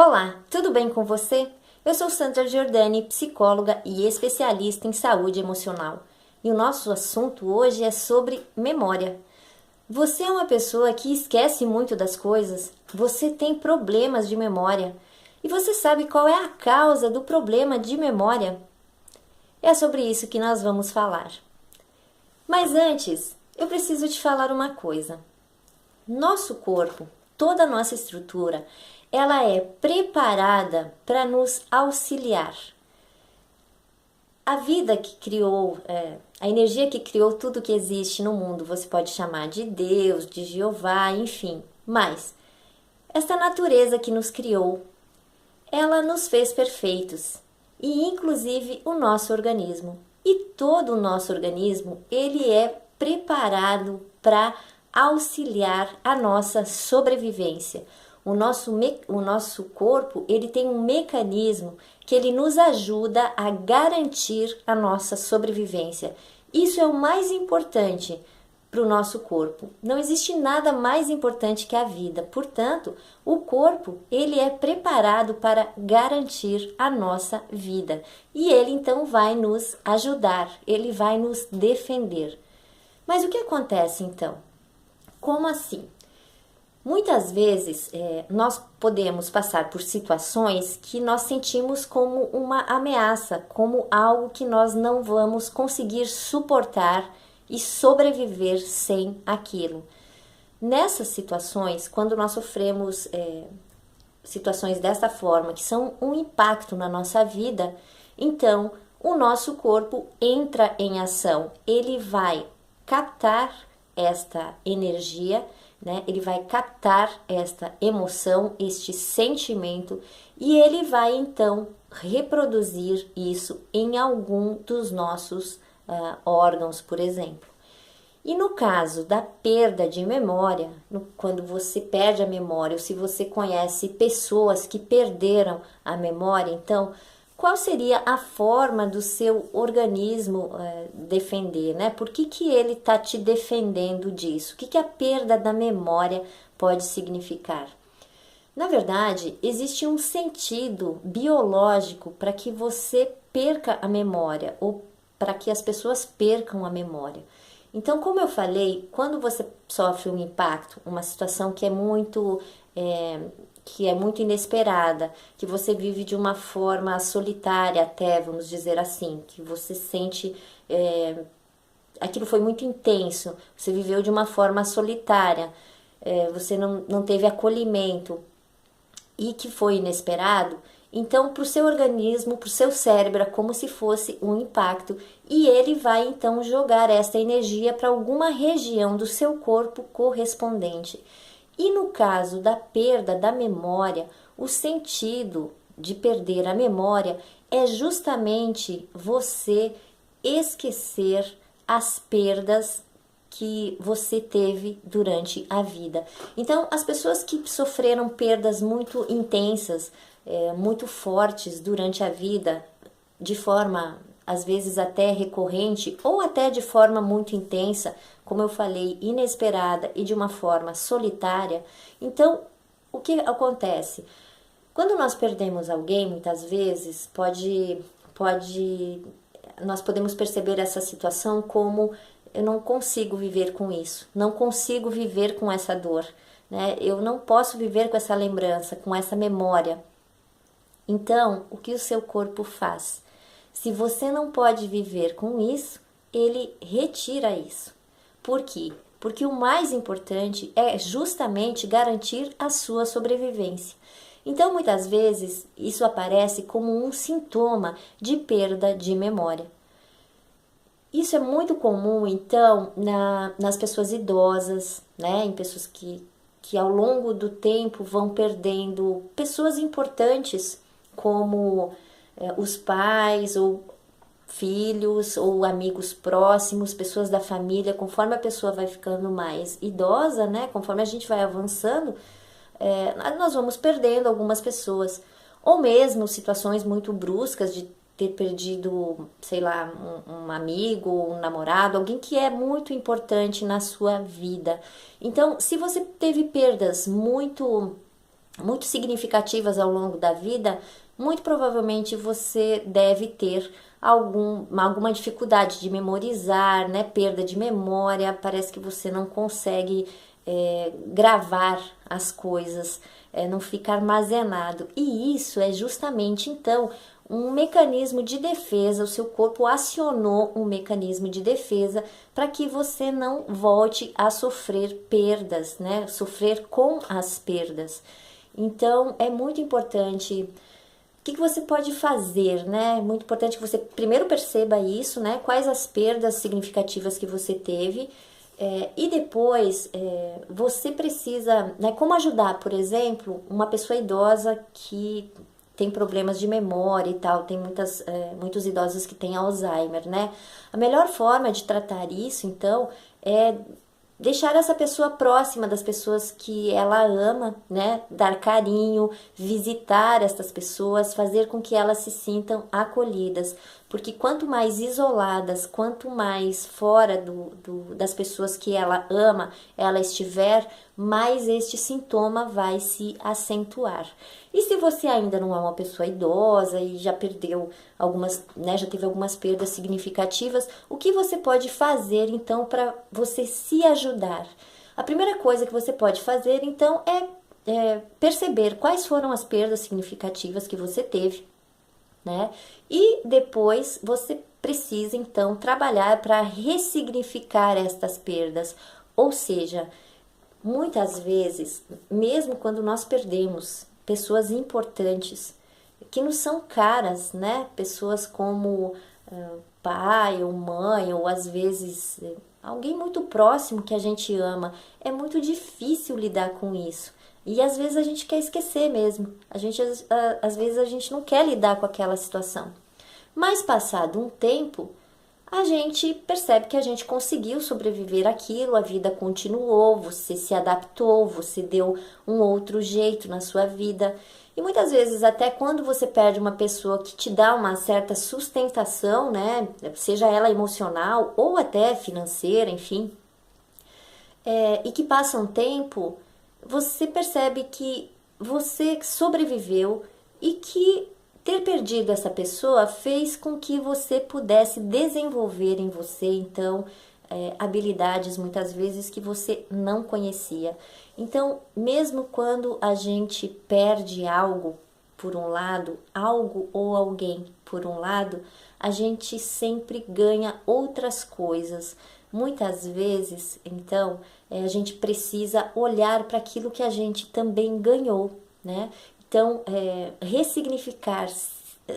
Olá, tudo bem com você? Eu sou Sandra Giordani, psicóloga e especialista em saúde emocional. E o nosso assunto hoje é sobre memória. Você é uma pessoa que esquece muito das coisas? Você tem problemas de memória? E você sabe qual é a causa do problema de memória? É sobre isso que nós vamos falar. Mas antes, eu preciso te falar uma coisa. Nosso corpo, toda a nossa estrutura, ela é preparada para nos auxiliar. A vida que criou, a energia que criou tudo que existe no mundo, você pode chamar de Deus, de Jeová, enfim. Mas esta natureza que nos criou, ela nos fez perfeitos, e inclusive o nosso organismo. E todo o nosso organismo, ele é preparado para auxiliar a nossa sobrevivência. O nosso corpo, ele tem um mecanismo que ele nos ajuda a garantir a nossa sobrevivência. Isso é o mais importante para o nosso corpo. Não existe nada mais importante que a vida. Portanto, o corpo, ele é preparado para garantir a nossa vida. E ele então vai nos ajudar, ele vai nos defender. Mas o que acontece então? Como assim? Muitas vezes nós podemos passar por situações que nós sentimos como uma ameaça, como algo que nós não vamos conseguir suportar e sobreviver sem aquilo. Nessas situações, quando nós sofremos situações dessa forma, que são um impacto na nossa vida, então o nosso corpo entra em ação, ele vai captar esta energia, né? Ele vai captar esta emoção, este sentimento, e ele vai então reproduzir isso em algum dos nossos órgãos, por exemplo. E no caso da perda de memória, quando você perde a memória, ou se você conhece pessoas que perderam a memória, então qual seria a forma do seu organismo defender, né? Por que ele está te defendendo disso? O que a perda da memória pode significar? Na verdade, existe um sentido biológico para que você perca a memória ou para que as pessoas percam a memória. Então, como eu falei, quando você sofre um impacto, uma situação que é muito inesperada, que você vive de uma forma solitária até, vamos dizer assim, que você sente aquilo foi muito intenso, você viveu de uma forma solitária, você não teve acolhimento e que foi inesperado, então para o seu organismo, para o seu cérebro, é como se fosse um impacto e ele vai então jogar essa energia para alguma região do seu corpo correspondente. E no caso da perda da memória, o sentido de perder a memória é justamente você esquecer as perdas que você teve durante a vida. Então, as pessoas que sofreram perdas muito intensas, muito fortes durante a vida, de forma às vezes até recorrente ou até de forma muito intensa, como eu falei, inesperada e de uma forma solitária. Então, o que acontece? Quando nós perdemos alguém, muitas vezes nós podemos perceber essa situação como eu não consigo viver com isso, não consigo viver com essa dor, né? Eu não posso viver com essa lembrança, com essa memória. Então, o que o seu corpo faz? Se você não pode viver com isso, ele retira isso. Por quê? Porque o mais importante é justamente garantir a sua sobrevivência. Então, muitas vezes, isso aparece como um sintoma de perda de memória. Isso é muito comum, então, nas pessoas idosas, né? Em pessoas que ao longo do tempo vão perdendo pessoas importantes, como os pais ou filhos ou amigos próximos, pessoas da família. Conforme a pessoa vai ficando mais idosa, né? Conforme a gente vai avançando, nós vamos perdendo algumas pessoas. Ou mesmo situações muito bruscas de ter perdido, sei lá, um amigo, um namorado, alguém que é muito importante na sua vida. Então, se você teve perdas muito muito significativas ao longo da vida, muito provavelmente você deve ter alguma dificuldade de memorizar, né? Perda de memória, parece que você não consegue gravar as coisas, não fica armazenado. E isso é justamente, então, um mecanismo de defesa, o seu corpo acionou um mecanismo de defesa para que você não volte a sofrer perdas, né? Sofrer com as perdas. Então, é muito importante. O que você pode fazer, né? Muito importante que você primeiro perceba isso, né? Quais as perdas significativas que você teve. E depois, você precisa, né? Como ajudar, por exemplo, uma pessoa idosa que tem problemas de memória e tal, tem muitos idosos que têm Alzheimer, né? A melhor forma de tratar isso, então, é deixar essa pessoa próxima das pessoas que ela ama, né? Dar carinho, visitar essas pessoas, fazer com que elas se sintam acolhidas. Porque quanto mais isoladas, quanto mais fora das pessoas que ela ama ela estiver, mais este sintoma vai se acentuar. E se você ainda não é uma pessoa idosa e já perdeu algumas, né, já teve algumas perdas significativas, o que você pode fazer então para você se ajudar? A primeira coisa que você pode fazer então é perceber quais foram as perdas significativas que você teve, né? E depois você precisa então trabalhar para ressignificar estas perdas, ou seja, muitas vezes, mesmo quando nós perdemos pessoas importantes, que nos são caras, né? Pessoas como pai ou mãe, ou às vezes alguém muito próximo que a gente ama, é muito difícil lidar com isso. E às vezes a gente quer esquecer mesmo. Às vezes a gente não quer lidar com aquela situação. Mas passado um tempo, a gente percebe que a gente conseguiu sobreviver àquilo, a vida continuou, você se adaptou, você deu um outro jeito na sua vida. E muitas vezes, até quando você perde uma pessoa que te dá uma certa sustentação, né, seja ela emocional ou até financeira, enfim, e que passa um tempo, você percebe que você sobreviveu e que ter perdido essa pessoa fez com que você pudesse desenvolver em você, então, habilidades muitas vezes que você não conhecia. Então, mesmo quando a gente perde algo por um lado, algo ou alguém por um lado, a gente sempre ganha outras coisas. Muitas vezes, então, a gente precisa olhar para aquilo que a gente também ganhou, né? Então, ressignificar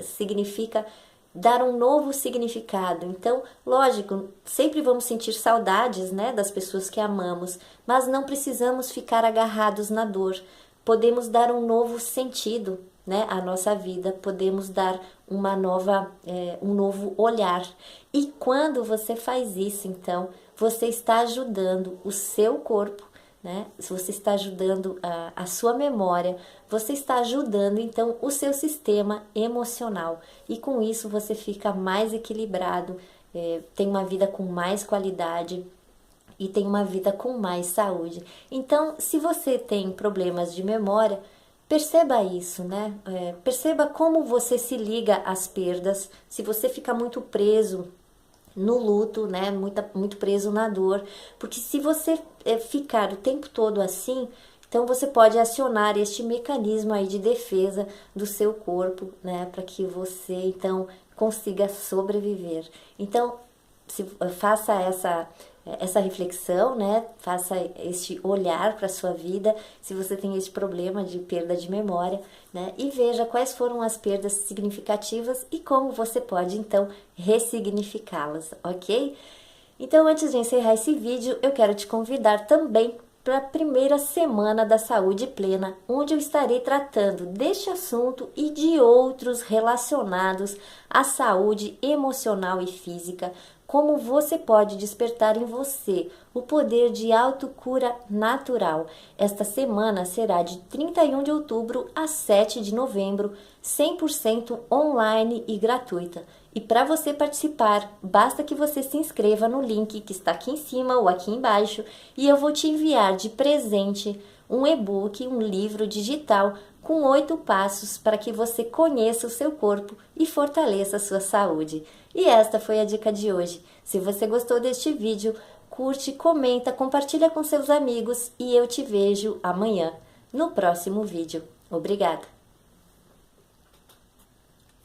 significa dar um novo significado. Então, lógico, sempre vamos sentir saudades, né, das pessoas que amamos, mas não precisamos ficar agarrados na dor. Podemos dar um novo sentido, né, à nossa vida, podemos dar um novo olhar. E quando você faz isso, então, você está ajudando o seu corpo, né? Se você está ajudando a sua memória, você está ajudando então o seu sistema emocional e com isso você fica mais equilibrado, tem uma vida com mais qualidade e tem uma vida com mais saúde. Então, se você tem problemas de memória, perceba isso, né? Perceba como você se liga às perdas, se você fica muito preso no luto, né, muito preso na dor, porque se você ficar o tempo todo assim, então você pode acionar este mecanismo aí de defesa do seu corpo, né, para que você então consiga sobreviver. Então, faça essa reflexão, né? Faça este olhar para a sua vida, se você tem esse problema de perda de memória, né? E veja quais foram as perdas significativas e como você pode, então, ressignificá-las, ok? Então, antes de encerrar esse vídeo, eu quero te convidar também para a primeira semana da Saúde Plena, onde eu estarei tratando deste assunto e de outros relacionados à saúde emocional e física, como você pode despertar em você o poder de autocura natural. Esta semana será de 31 de outubro a 7 de novembro, 100% online e gratuita. E para você participar, basta que você se inscreva no link que está aqui em cima ou aqui embaixo e eu vou te enviar de presente um e-book, um livro digital com 8 passos para que você conheça o seu corpo e fortaleça a sua saúde. E esta foi a dica de hoje. Se você gostou deste vídeo, curte, comenta, compartilha com seus amigos e eu te vejo amanhã no próximo vídeo. Obrigada!